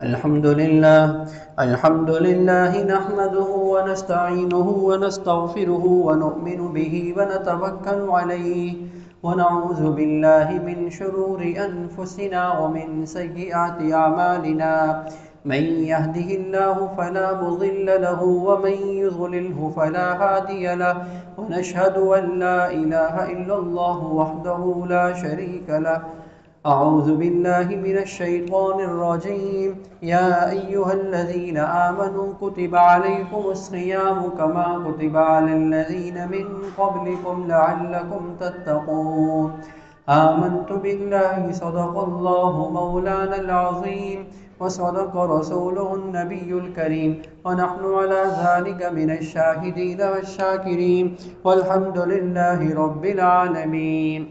الحمد لله نحمده ونستعينه ونستغفره ونؤمن به ونتوكل عليه ونعوذ بالله من شرور أنفسنا ومن سيئات أعمالنا من يهده الله فلا مضل له ومن يضلله فلا هادي له ونشهد أن لا إله إلا الله وحده لا شريك له. أعوذ بالله من الشيطان الرجيم. يا أيها الذين آمنوا كتب عليكم الصيام كما كتب على الذين من قبلكم لعلكم تتقون. آمنت بالله صدق الله مولانا العظيم وصدق رسوله النبي الكريم ونحن على ذلك من الشاهدين والشاكرين والحمد لله رب العالمين.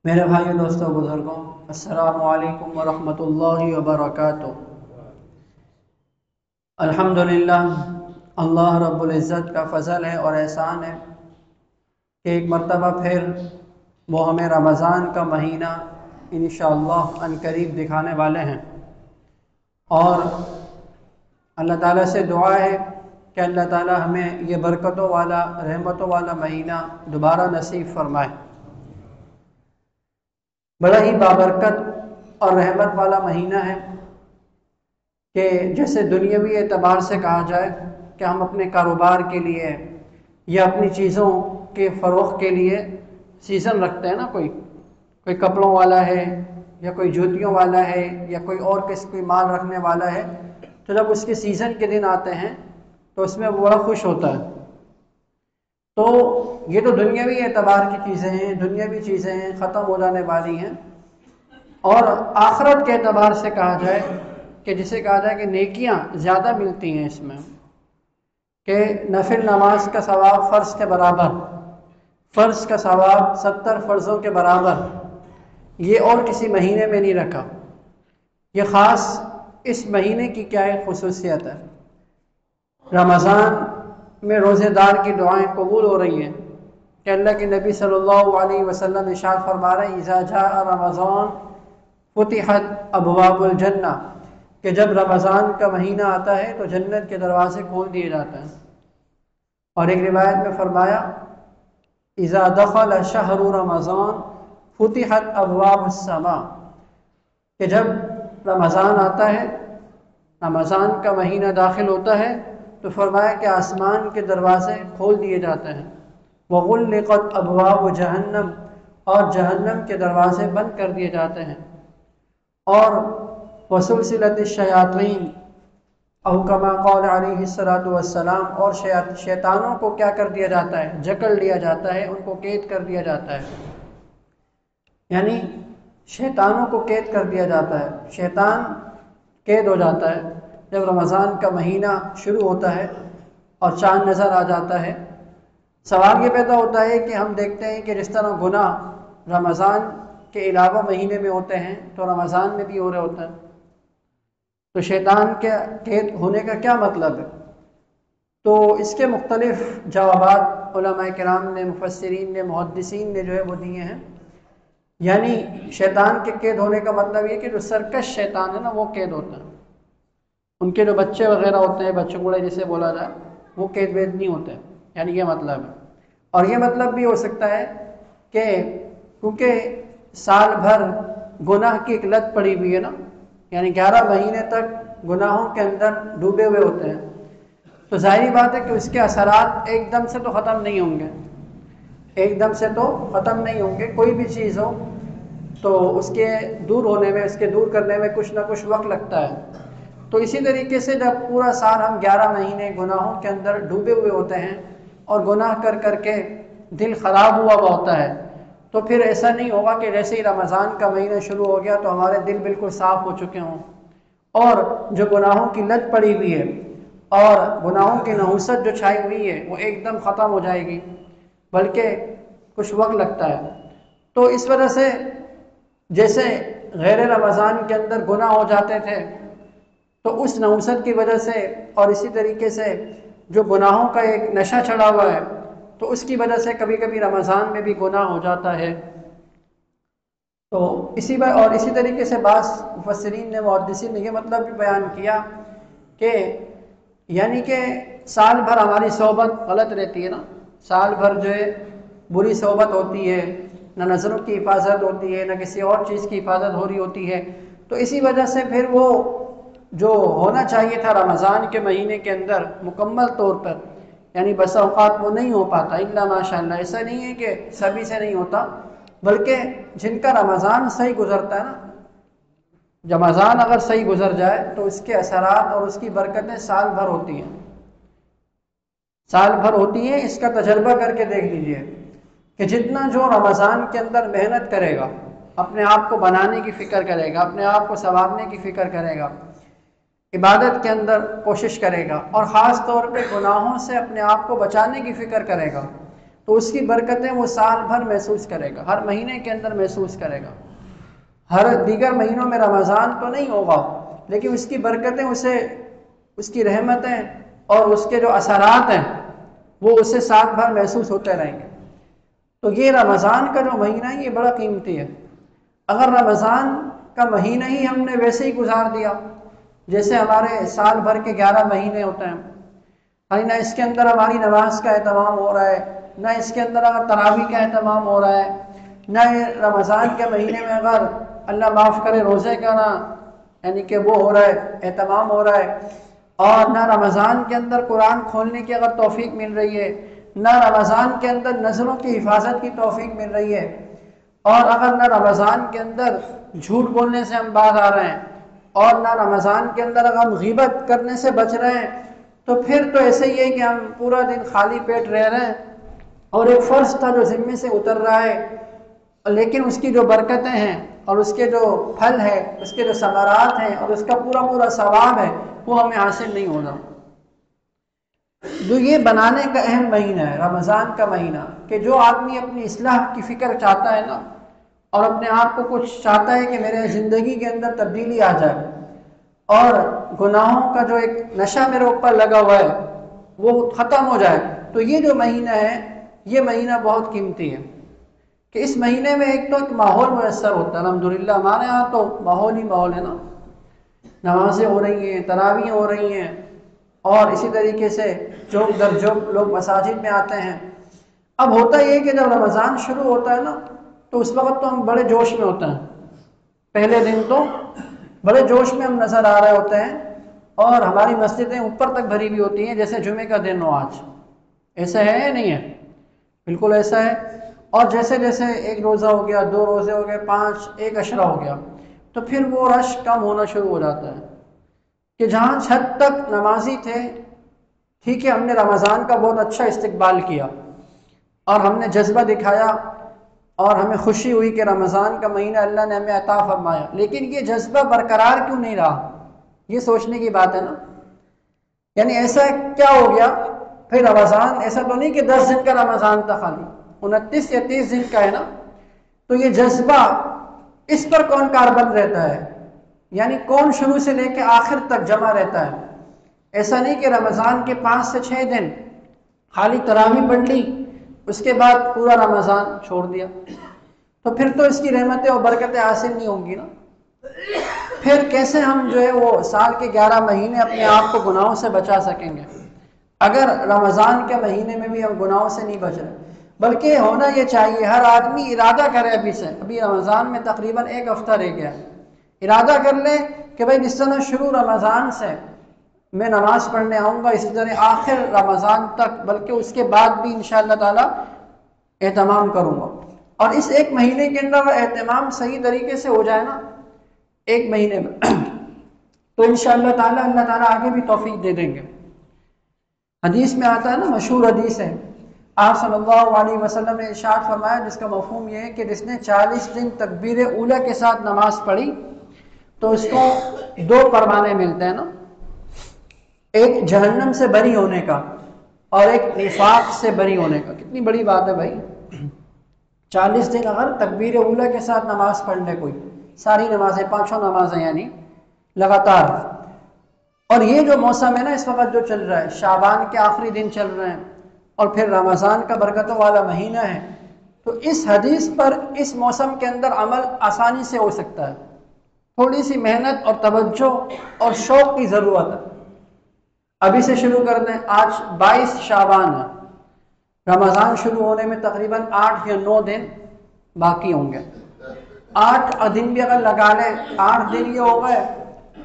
میرے بھائیو دوستو بزرگوں، السلام علیکم ورحمۃ اللہ وبرکاتہ۔ الحمدللہ اللہ رب العزت کا فضل ہے اور احسان ہے کہ ایک مرتبہ پھر وہ ہمیں رمضان کا مہینہ انشاءاللہ عنقریب دکھانے والے ہیں، اور اللہ تعالیٰ سے دعا ہے کہ اللہ تعالیٰ ہمیں یہ برکتوں والا رحمتوں والا مہینہ دوبارہ نصیب فرمائے۔ بڑا ہی بابرکت اور رحمت والا مہینہ ہے کہ جیسے دنیاوی اعتبار سے کہا جائے کہ ہم اپنے کاروبار کے لیے یا اپنی چیزوں کے فروخت کے لیے سیزن رکھتے ہیں نا، کوئی کپڑوں والا ہے یا کوئی جوتیوں والا ہے یا کوئی اور کوئی مال رکھنے والا ہے، تو جب اس کے سیزن کے دن آتے ہیں تو اس میں وہ بڑا خوش ہوتا ہے۔ تو یہ تو دنیاوی اعتبار کی چیزیں ہیں، دنیاوی چیزیں ہیں، ختم ہو جانے والی ہیں۔ اور آخرت کے اعتبار سے کہا جائے کہ جسے کہا جائے کہ نیکیاں زیادہ ملتی ہیں اس میں، کہ نفل نماز کا ثواب فرض کے برابر، فرض کا ثواب 70 فرضوں کے برابر، یہ اور کسی مہینے میں نہیں رکھا۔ یہ خاص اس مہینے کی کیا ایک خصوصیت ہے، رمضان میں روزے دار کی دعائیں قبول ہو رہی ہیں کہ اللہ کے نبی صلی اللہ علیہ وسلم ارشاد فرما رہے ہیں اذا جاء رمضان فتحت ابواب الجنہ، کہ جب رمضان کا مہینہ آتا ہے تو جنت کے دروازے کھول دیے جاتے ہیں۔ اور ایک روایت میں فرمایا اذا دخل شہر رمضان فتحت ابواب السماء، کہ جب رمضان آتا ہے، رمضان کا مہینہ داخل ہوتا ہے تو فرمایا کہ آسمان کے دروازے کھول دیے جاتے ہیں، وغلقت ابواب جہنم، اور جہنم کے دروازے بند کر دیے جاتے ہیں، اور وسلسلت الشیاطین او کما قال علیہ الصلوۃ والسلام، اور شیطانوں کو کیا کر دیا جاتا ہے، جکڑ لیا جاتا ہے، ان کو قید کر دیا جاتا ہے، یعنی شیطانوں کو قید کر دیا جاتا ہے، شیطان قید ہو جاتا ہے جب رمضان کا مہینہ شروع ہوتا ہے اور چاند نظر آ جاتا ہے۔ سوال یہ پیدا ہوتا ہے کہ ہم دیکھتے ہیں کہ جس طرح گناہ رمضان کے علاوہ مہینے میں ہوتے ہیں تو رمضان میں بھی ہو رہے ہوتے ہیں، تو شیطان کے قید ہونے کا کیا مطلب ہے؟ تو اس کے مختلف جوابات علماء کرام نے، مفسرین نے، محدثین نے جو ہے وہ دیے ہیں۔ یعنی شیطان کے قید ہونے کا مطلب یہ کہ جو سرکش شیطان ہے نا وہ قید ہوتا ہے، ان کے جو بچے وغیرہ ہوتے ہیں، بچے کوڑے جسے بولا جائے، وہ قید وید نہیں ہوتے، یعنی یہ مطلب ہے۔ اور یہ مطلب بھی ہو سکتا ہے کہ کیونکہ سال بھر گناہ کی ایک لت پڑی ہوئی ہے نا، یعنی 11 مہینے تک گناہوں کے اندر ڈوبے ہوئے ہوتے ہیں، تو ظاہری بات ہے کہ اس کے اثرات ایک دم سے تو ختم نہیں ہوں گے، ایک دم سے تو ختم نہیں ہوں گے۔ کوئی بھی چیز ہو تو اس کے دور ہونے میں، اس کے دور کرنے میں کچھ نہ کچھ وقت لگتا ہے۔ تو اسی طریقے سے جب پورا سال ہم 11 مہینے گناہوں کے اندر ڈوبے ہوئے ہوتے ہیں اور گناہ کر کر کے دل خراب ہوا ہوتا ہے، تو پھر ایسا نہیں ہوگا کہ جیسے ہی رمضان کا مہینہ شروع ہو گیا تو ہمارے دل بالکل صاف ہو چکے ہوں، اور جو گناہوں کی لت پڑی ہوئی ہے اور گناہوں کی نحوست جو چھائی ہوئی ہے وہ ایک دم ختم ہو جائے گی، بلکہ کچھ وقت لگتا ہے۔ تو اس وجہ سے جیسے غیر رمضان کے اندر گناہ ہو جاتے تھے تو اس نحوست کی وجہ سے، اور اسی طریقے سے جو گناہوں کا ایک نشہ چڑھا ہوا ہے تو اس کی وجہ سے کبھی کبھی رمضان میں بھی گناہ ہو جاتا ہے۔ تو اسی طریقے سے بعض مفسرین نے محدثین نے یہ مطلب بھی بیان کیا کہ یعنی کہ سال بھر ہماری صحبت غلط رہتی ہے نا، سال بھر جو ہے بری صحبت ہوتی ہے، نہ نظروں کی حفاظت ہوتی ہے، نہ کسی اور چیز کی حفاظت ہو رہی ہوتی ہے، تو اسی وجہ سے پھر وہ جو ہونا چاہیے تھا رمضان کے مہینے کے اندر مکمل طور پر، یعنی بسا اوقات وہ نہیں ہو پاتا الا ماشاء اللہ۔ ایسا نہیں ہے کہ سبھی سے نہیں ہوتا، بلکہ جن کا رمضان صحیح گزرتا ہے نا، رمضان اگر صحیح گزر جائے تو اس کے اثرات اور اس کی برکتیں سال بھر ہوتی ہیں، سال بھر ہوتی ہیں۔ اس کا تجربہ کر کے دیکھ لیجئے کہ جتنا جو رمضان کے اندر محنت کرے گا، اپنے آپ کو بنانے کی فکر کرے گا، اپنے آپ کو سنوارنے کی فکر کرے گا، عبادت کے اندر کوشش کرے گا، اور خاص طور پہ گناہوں سے اپنے آپ کو بچانے کی فکر کرے گا، تو اس کی برکتیں وہ سال بھر محسوس کرے گا، ہر مہینے کے اندر محسوس کرے گا۔ ہر دیگر مہینوں میں رمضان تو نہیں ہوگا، لیکن اس کی برکتیں اسے، اس کی رحمتیں اور اس کے جو اثرات ہیں وہ اسے سال بھر محسوس ہوتے رہیں گے۔ تو یہ رمضان کا جو مہینہ ہے یہ بڑا قیمتی ہے۔ اگر رمضان کا مہینہ ہی ہم نے ویسے ہی گزار دیا جیسے ہمارے سال بھر کے 11 مہینے ہوتے ہیں، نہ اس کے اندر ہماری نماز کا اہتمام ہو رہا ہے، نہ اس کے اندر اگر تراویح کا اہتمام ہو رہا ہے، نہ رمضان کے مہینے میں اگر اللہ معاف کرے روزے کا نہ یعنی کہ وہ ہو رہا ہے، اہتمام ہو رہا ہے، اور نہ رمضان کے اندر قرآن کھولنے کی اگر توفیق مل رہی ہے، نہ رمضان کے اندر نظروں کی حفاظت کی توفیق مل رہی ہے، اور اگر نہ رمضان کے اندر جھوٹ بولنے سے ہم باز آ رہے ہیں، اور نہ رمضان کے اندر اگر ہم غیبت کرنے سے بچ رہے ہیں، تو پھر تو ایسے ہی ہے کہ ہم پورا دن خالی پیٹ رہ رہے ہیں، اور ایک فرض تھا جو ذمے سے اتر رہا ہے، لیکن اس کی جو برکتیں ہیں اور اس کے جو پھل ہے، اس کے جو ثمرات ہیں اور اس کا پورا ثواب ہے وہ ہمیں حاصل نہیں ہو رہا۔ جو یہ بنانے کا اہم مہینہ ہے رمضان کا مہینہ، کہ جو آدمی اپنی اصلاح کی فکر چاہتا ہے نا، اور اپنے آپ کو کچھ چاہتا ہے کہ میرے زندگی کے اندر تبدیلی آ جائے، اور گناہوں کا جو ایک نشہ میرے اوپر لگا ہوا ہے وہ ختم ہو جائے، تو یہ جو مہینہ ہے یہ مہینہ بہت قیمتی ہے، کہ اس مہینے میں ایک تو ایک ماحول میسر ہوتا ہے۔ الحمدللہ ہمارے ہاں تو ماحول ہی ماحول ہے نا، نمازیں ہو رہی ہیں، تراویح ہو رہی ہیں، اور اسی طریقے سے چوک در چوک لوگ مساجد میں آتے ہیں۔ اب ہوتا یہ کہ جب رمضان شروع ہوتا ہے نا تو اس وقت تو ہم بڑے جوش میں ہوتے ہیں، پہلے دن تو بڑے جوش میں ہم نظر آ رہے ہوتے ہیں، اور ہماری مسجدیں اوپر تک بھری ہوئی ہوتی ہیں جیسے جمعے کا دن ہو آج۔ ایسا ہے یا نہیں ہے؟ بالکل ایسا ہے۔ اور جیسے جیسے ایک روزہ ہو گیا، 2 روزے ہو گئے، 5، ایک عشرہ ہو گیا، تو پھر وہ رش کم ہونا شروع ہو جاتا ہے، کہ جہاں چھت تک نمازی تھے، ٹھیک ہے ہم نے رمضان کا بہت اچھا استقبال کیا اور ہم نے جذبہ دکھایا اور ہمیں خوشی ہوئی کہ رمضان کا مہینہ اللہ نے ہمیں عطا فرمایا، لیکن یہ جذبہ برقرار کیوں نہیں رہا؟ یہ سوچنے کی بات ہے نا، یعنی ایسا کیا ہو گیا؟ پھر رمضان ایسا تو نہیں کہ 10 دن کا رمضان تھا، خالی 29 یا 30 دن کا ہے نا، تو یہ جذبہ اس پر کون کاربند رہتا ہے؟ یعنی کون شروع سے لے کے آخر تک جمع رہتا ہے؟ ایسا نہیں کہ رمضان کے 5 سے 6 دن خالی تراویح پڑھ لی، اس کے بعد پورا رمضان چھوڑ دیا، تو پھر تو اس کی رحمتیں اور برکتیں حاصل نہیں ہوں گی نا۔ پھر کیسے ہم جو ہے وہ سال کے 11 مہینے اپنے آپ کو گناہوں سے بچا سکیں گے اگر رمضان کے مہینے میں بھی ہم گناہوں سے نہیں بچ رہے؟ بلکہ ہونا یہ چاہیے ہر آدمی ارادہ کرے ابھی سے، ابھی رمضان میں تقریباً 1 ہفتہ رہ گیا، ارادہ کر لے کہ بھائی جس طرح شروع رمضان سے میں نماز پڑھنے آؤں گا، اسی طرح آخر رمضان تک، بلکہ اس کے بعد بھی انشاءاللہ تعالی اہتمام کروں گا۔ اور اس 1 مہینے کے اندر اہتمام صحیح طریقے سے ہو جائے نا 1 مہینے میں تو انشاءاللہ تعالی اللہ تعالیٰ آگے بھی توفیق دے دیں گے۔ حدیث میں آتا ہے نا، مشہور حدیث ہے، آپ صلی اللہ علیہ وسلم نے ارشاد فرمایا جس کا مفہوم یہ ہے کہ جس نے 40 دن تکبیر اولیٰ کے ساتھ نماز پڑھی تو اس کو 2 پروانے ملتے ہیں نا، ایک جہنم سے بری ہونے کا اور ایک نفاق سے بری ہونے کا۔ کتنی بڑی بات ہے بھائی، 40 دن اگر تکبیر اولیٰ کے ساتھ نماز پڑھ لے کوئی، ساری نمازیں، 5 نمازیں یعنی لگاتار، اور یہ جو موسم ہے نا اس وقت جو چل رہا ہے، شعبان کے آخری دن چل رہے ہیں اور پھر رمضان کا برکتوں والا مہینہ ہے، تو اس حدیث پر اس موسم کے اندر عمل آسانی سے ہو سکتا ہے، تھوڑی سی محنت اور توجہ اور شوق کی ضرورت ہے۔ ابھی سے شروع کر دیں، آج 22 شعبان ہے، رمضان شروع ہونے میں تقریباً 8 یا 9 دن باقی ہوں گے۔ 8 دن بھی اگر لگا لیں، 8 دن یہ ہو گئے،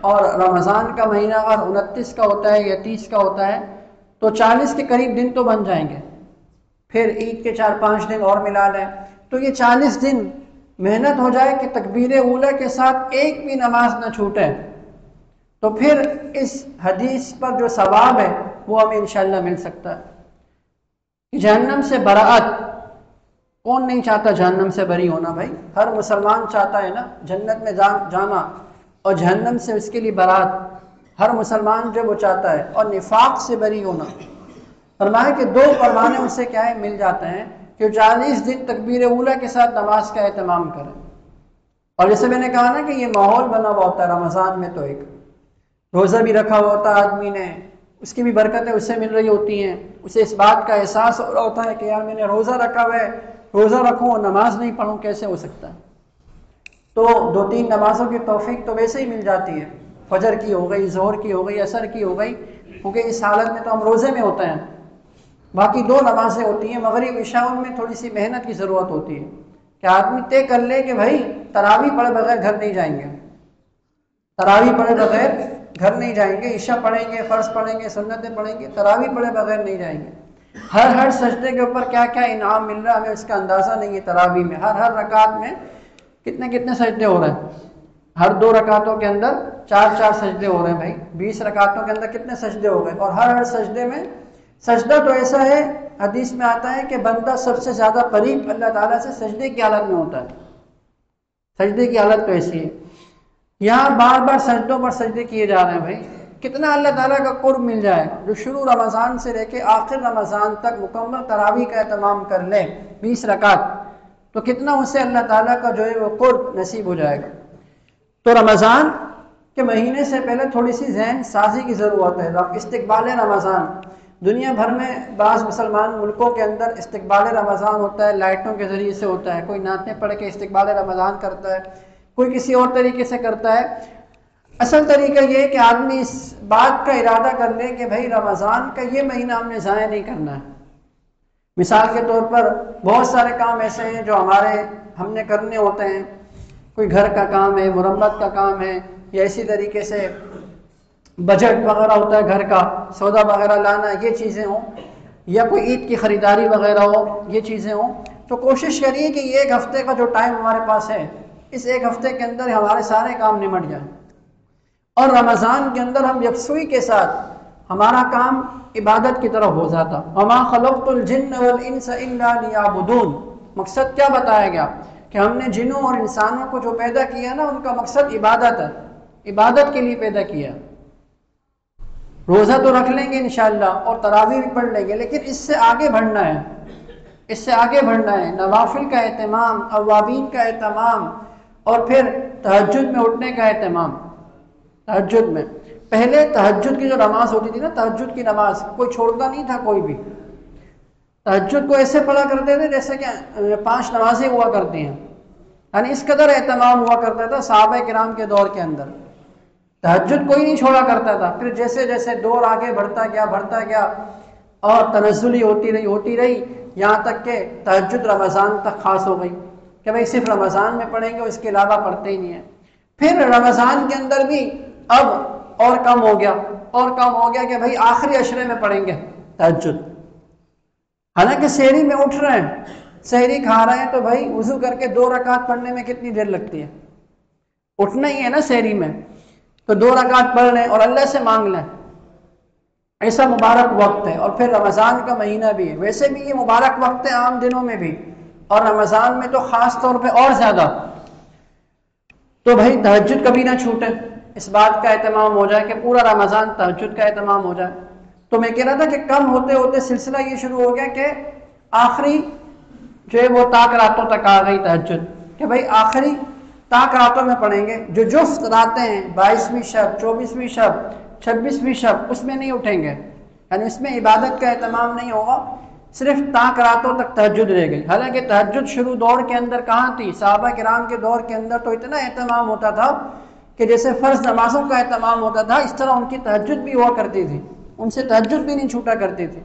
اور رمضان کا مہینہ اگر 29 کا ہوتا ہے یا 30 کا ہوتا ہے تو 40 کے قریب دن تو بن جائیں گے۔ پھر عید کے 4-5 دن اور ملا لیں تو یہ 40 دن محنت ہو جائے کہ تکبیر اولیٰ کے ساتھ ایک بھی نماز نہ چھوٹے، تو پھر اس حدیث پر جو ثواب ہے وہ ہمیں انشاءاللہ مل سکتا ہے۔ جہنم سے برات، کون نہیں چاہتا جہنم سے بری ہونا بھائی؟ ہر مسلمان چاہتا ہے نا جنت میں جانا، اور جہنم سے اس کے لیے برات ہر مسلمان جو وہ چاہتا ہے، اور نفاق سے بری ہونا۔ فرمایا کہ 2 پروانے اسے کیا ہے مل جاتے ہیں کہ 40 دن تکبیر اولیٰ کے ساتھ نماز کا اہتمام کریں۔ اور جیسے میں نے کہا نا کہ یہ ماحول بنا ہوا ہوتا ہے رمضان میں، تو ایک روزہ بھی رکھا ہوا ہوتا ہے آدمی نے، اس کی بھی برکتیں اسے مل رہی ہوتی ہیں، اسے اس بات کا احساس ہو رہا ہوتا ہے کہ یار میں نے روزہ رکھا ہوا ہے، روزہ رکھوں اور نماز نہیں پڑھوں کیسے ہو سکتا ہے؟ تو 2-3 نمازوں کی توفیق تو ویسے ہی مل جاتی ہے، فجر کی ہو گئی، ظہر کی ہو گئی، عصر کی ہو گئی، کیونکہ اس حالت میں تو ہم روزے میں ہوتے ہیں۔ باقی 2 نمازیں ہوتی ہیں مغرب عشاء، ان میں تھوڑی سی محنت کی ضرورت ہوتی ہے کہ آدمی طے کر لے کہ بھائی تراویح پڑھے بغیر گھر نہیں جائیں گے، تراویح پڑھے بغیر گھر نہیں جائیں گے، عشاء پڑھیں گے، فرض پڑھیں گے، سنتیں پڑھیں گے، تراویح پڑھے بغیر نہیں جائیں گے۔ ہر سجدے کے اوپر کیا کیا انعام مل رہا ہے ہمیں اس کا اندازہ نہیں ہے۔ تراویح میں ہر رکعت میں کتنے سجدے ہو رہے ہیں؟ ہر 2 رکعتوں کے اندر 4 سجدے ہو رہے ہیں بھائی، 20 رکعتوں کے اندر کتنے سجدے ہو گئے؟ اور ہر سجدے میں سجدہ تو ایسا ہے، حدیث میں آتا ہے کہ بندہ سب سے زیادہ قریب اللہ تعالیٰ سے سجدے کی حالت میں ہوتا ہے۔ سجدے کی حالت تو ایسی ہے، یہاں بار سجدوں پر سجدے کیے جا رہے ہیں بھائی، کتنا اللہ تعالیٰ کا قرب مل جائے گا۔ جو شروع رمضان سے لے کے آخر رمضان تک مکمل تراویح کا اہتمام کر لے 20 رکعت، تو کتنا اسے اللہ تعالیٰ کا جو ہے وہ قرب نصیب ہو جائے گا۔ تو رمضان کے مہینے سے پہلے تھوڑی سی ذہن سازی کی ضرورت ہے، استقبال رمضان۔ دنیا بھر میں بعض مسلمان ملکوں کے اندر استقبال رمضان ہوتا ہے، لائٹوں کے ذریعے سے ہوتا ہے، کوئی نعتیں پڑھ کے استقبال رمضان کرتا ہے، کوئی کسی اور طریقے سے کرتا ہے۔ اصل طریقہ یہ ہے کہ آدمی اس بات کا ارادہ کر لے کہ بھائی رمضان کا یہ مہینہ ہم نے ضائع نہیں کرنا ہے۔ مثال کے طور پر بہت سارے کام ایسے ہیں جو ہم نے کرنے ہوتے ہیں، کوئی گھر کا کام ہے، مرمت کا کام ہے، یا اسی طریقے سے بجٹ وغیرہ ہوتا ہے گھر کا، سودا وغیرہ لانا، یہ چیزیں ہوں، یا کوئی عید کی خریداری وغیرہ ہو، یہ چیزیں ہوں، تو کوشش کریے کہ یہ 1 ہفتے کا جو ٹائم ہمارے پاس ہے، اس 1 ہفتے کے اندر ہمارے سارے کام نمٹ جائیں، اور رمضان کے اندر ہم یکسوئی کے ساتھ ہمارا کام عبادت کی طرف ہو جاتا۔ وَمَا خَلَقْتُ الْجِنَّ وَالْإِنسَ إِلَّا لِيَعْبُدُونَ۔ مقصد کیا بتایا گیا کہ ہم نے جنوں اور انسانوں کو جو پیدا کیا نا، ان کا مقصد عبادت ہے، عبادت کے لیے پیدا کیا۔ روزہ تو رکھ لیں گے انشاءاللہ اور تراویح بھی پڑھ لیں گے، لیکن اس سے آگے بڑھنا ہے، اس سے آگے بڑھنا ہے۔ نوافل کا اہتمام، اوابین کا اہتمام، اور پھر تہجد میں اٹھنے کا اہتمام۔ تہجد میں پہلے تہجد کی جو نماز ہوتی تھی نا، تہجد کی نماز کوئی چھوڑتا نہیں تھا، کوئی بھی تہجد کو ایسے پڑھا کرتے تھے جیسے کہ 5 نمازیں ہوا کرتی ہیں، یعنی اس قدر اہتمام ہوا کرتا تھا صحابہ کرام کے دور کے اندر۔ تہجد کوئی نہیں چھوڑا کرتا تھا۔ پھر جیسے جیسے دور آگے بڑھتا گیا اور تنزلی ہوتی رہی یہاں تک کہ تہجد رمضان تک خاص ہو گئی کہ بھائی صرف رمضان میں پڑھیں گے، اس کے علاوہ پڑھتے ہی نہیں ہیں۔ پھر رمضان کے اندر بھی اب اور کم ہو گیا کہ بھائی آخری عشرے میں پڑھیں گے تہجد۔ حالانکہ سحری میں اٹھ رہے ہیں، سحری کھا رہے ہیں، تو بھائی وضو کر کے 2 رکعت پڑھنے میں کتنی دیر لگتی ہے؟ اٹھنا ہی ہے نا سحری میں، تو 2 رکعت پڑھ لیں اور اللہ سے مانگ لیں، ایسا مبارک وقت ہے۔ اور پھر رمضان کا مہینہ بھی ہے، ویسے بھی یہ مبارک وقت ہے عام دنوں میں بھی، اور رمضان میں تو خاص طور پہ اور زیادہ۔ تو بھائی تہجد کبھی نہ چھوٹے، اس بات کا اہتمام ہو جائے کہ پورا رمضان تہجد کا اہتمام ہو جائے۔ تو میں کہہ رہا تھا کہ کم ہوتے ہوتے سلسلہ یہ شروع ہو گیا کہ آخری جو ہے وہ تاک راتوں تک آ گئی تہجد، کہ بھائی آخری تاک راتوں میں پڑھیں گے۔ جو جفت راتیں ہیں، 22ویں شب، 24ویں شب، 26ویں شب، اس میں نہیں اٹھیں گے، یعنی اس میں عبادت کا اہتمام نہیں ہوگا، صرف تاک راتوں تک تہجد رہ گئی. حالانکہ تہجد شروع دور کے اندر کہاں تھی؟ صحابہ کرام کے دور کے اندر تو اتنا اہتمام ہوتا تھا کہ جیسے فرض نمازوں کا اہتمام ہوتا تھا اس طرح ان کی تہجد بھی ہوا کرتی تھی، ان سے تہجد بھی نہیں چھوٹا کرتی تھی.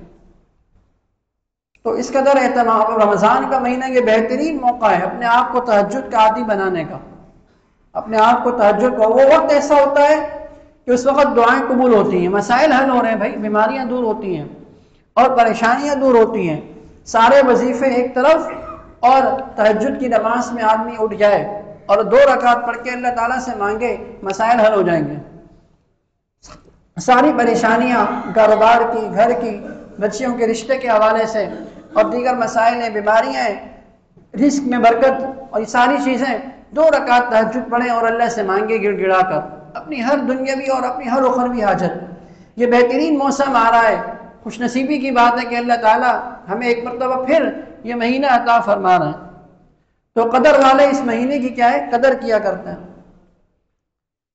تو اس قدر اہتمام. رمضان کا مہینہ یہ بہترین موقع ہے اپنے آپ کو تہجد کا عادی بنانے کا. اپنے آپ کو تہجد کا، وہ وقت ایسا ہوتا ہے کہ اس وقت دعائیں قبول ہوتی ہیں، مسائل حل ہو رہے ہیں بھائی، بیماریاں دور ہوتی ہیں اور پریشانیاں دور ہوتی ہیں. سارے وظیفے ایک طرف اور تہجد کی نماز میں آدمی اٹھ جائے اور 2 رکعت پڑھ کے اللہ تعالیٰ سے مانگے، مسائل حل ہو جائیں گے. ساری پریشانیاں کاروبار کی، گھر کی، بچیوں کے رشتے کے حوالے سے اور دیگر مسائل ہیں، بیماریاں ہیں، رزق میں برکت اور یہ ساری چیزیں 2 رکعت تہجد پڑھیں اور اللہ سے مانگے گڑ گڑا کر اپنی ہر دنیاوی اور اپنی ہر اخروی حاجت. یہ بہترین موسم آ رہا ہے. خوش نصیبی کی بات ہے کہ اللہ تعالیٰ ہمیں ایک مرتبہ پھر یہ مہینہ عطا فرما رہے ہیں. تو قدر والے اس مہینے کی کیا ہے؟ قدر کیا کرتے ہیں.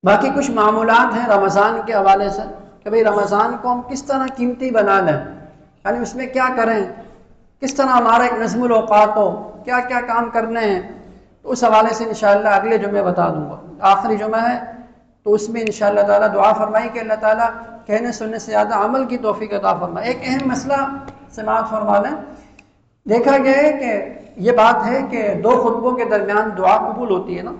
باقی کچھ معمولات ہیں رمضان کے حوالے سے کہ بھئی رمضان کو ہم کس طرح قیمتی بنا لیں، یعنی اس میں کیا کریں، کس طرح ہمارا ایک نظم الاوقات ہو، کیا کیا کام کرنے ہیں. تو اس حوالے سے انشاءاللہ اگلے جمعے بتا دوں گا. آخری جمعہ ہے تو اس میں انشاءاللہ تعالیٰ دعا فرمائی کہ اللہ تعالیٰ کہنے سننے سے زیادہ عمل کی توفیق عطا فرمائے. ایک اہم مسئلہ سماعت فرما لیں. دیکھا گیا ہے کہ یہ بات ہے کہ 2 خطبوں کے درمیان دعا قبول ہوتی ہے نا.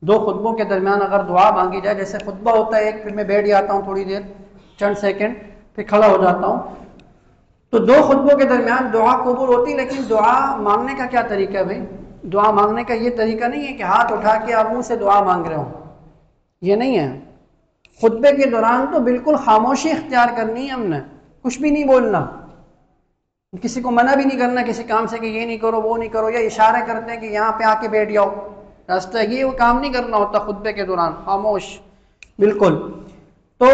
2 خطبوں کے درمیان اگر دعا مانگی جائے، جیسے خطبہ ہوتا ہے ایک، پھر میں بیٹھ جاتا ہوں تھوڑی دیر چند سیکنڈ پھر کھڑا ہو جاتا ہوں، تو 2 خطبوں کے درمیان دعا قبول ہوتی. لیکن دعا مانگنے کا کیا طریقہ ہے بھائی؟ دعا مانگنے کا یہ طریقہ نہیں ہے کہ ہاتھ اٹھا کے آپ منہ سے دعا مانگ رہے ہو، یہ نہیں ہے. خطبے کے دوران تو بالکل خاموشی اختیار کرنی ہے ہم نے، کچھ بھی نہیں بولنا، کسی کو منع بھی نہیں کرنا کسی کام سے کہ یہ نہیں کرو وہ نہیں کرو، یا اشارے کرتے ہیں کہ یہاں پہ آ کے بیٹھ جاؤ راستہ، یہ وہ کام نہیں کرنا ہوتا. خطبے کے دوران خاموش بالکل. تو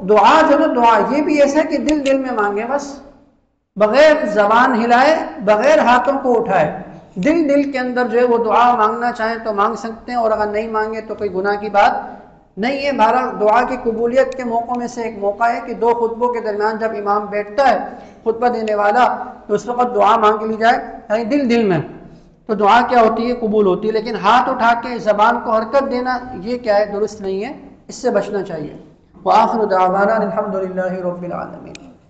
دعا جو نا، دعا یہ بھی ایسا ہے کہ دل دل میں مانگے، بس بغیر زبان ہلائے، بغیر ہاتھوں کو اٹھائے، دل دل کے اندر جو ہے وہ دعا مانگنا چاہیں تو مانگ سکتے ہیں، اور اگر نہیں مانگے تو کوئی گناہ کی بات نہیں ہے. بہرحال دعا کی قبولیت کے موقعوں میں سے ایک موقع ہے کہ 2 خطبوں کے درمیان جب امام بیٹھتا ہے خطبہ دینے والا تو اس وقت دعا مانگ لی جائے، یعنی دل دل میں، تو دعا کیا ہوتی ہے؟ قبول ہوتی ہے. لیکن ہاتھ اٹھا کے زبان کو حرکت دینا یہ کیا ہے؟ درست نہیں ہے، اس سے بچنا چاہیے. وآخر دعوانا الحمدللہ رب العالمین.